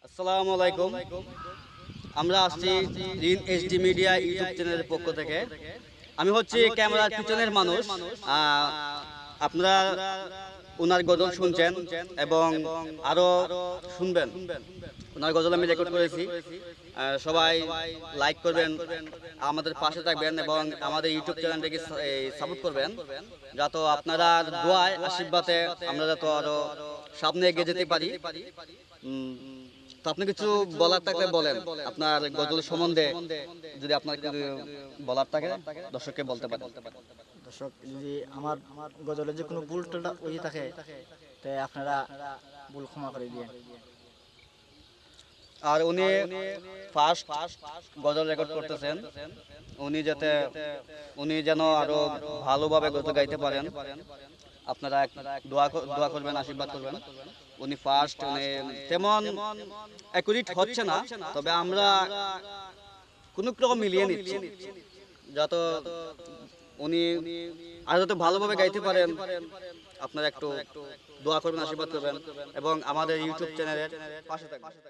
আসসালামু আলাইকুম। আমরা আসছি রিন এইচডি মিডিয়া ইউটিউব চ্যানেলের পক্ষ থেকে। আমি হচ্ছি ক্যামেরার পিছনের মানুষ। আপনারা ওনার গজল শুনছেন এবং আরো শুনবেন। ওনার গজল আমি রেকর্ড করেছি। সবাই লাইক করবেন, আমাদের পাশে থাকবেন এবং আমাদের ইউটিউব চ্যানেলটাকে সাপোর্ট করবেন, যাতে আপনারা দোয়ায় আশীর্বাদে আমরা যাতে আরো সামনে এগিয়ে যেতে পারি। তো আপনি কিছু বলার থাকলে বলেন, আপনার গজল সম্বন্ধে যদি আপনার কিছু বলার থাকে দর্শককে বলতে পারেন। দর্শক, যদি আমার গজলে যে কোনো ভুল টুল ওই থাকে তাই আপনারা ভুল ক্ষমা করে দিয়ে। আর উনি ফার্স্ট গজল রেকর্ড করতেছেন, উনি যেন আরো ভালোভাবে গজল গাইতে পারেন। আপনারা দোয়া করবেন, আশীর্বাদ করবেন। উনি ফার্স্ট, তেমন অ্যাকুরেট হচ্ছে না, তবে আমরা কোনো রকম মিলিয়ে নিচ্ছি যত উনি আর যত ভালোভাবে গাইতে পারেন। আপনারা একটু দোয়া করবেন, আশীর্বাদ করবেন এবং আমাদের ইউটিউব চ্যানেলের পাশে থাকবেন।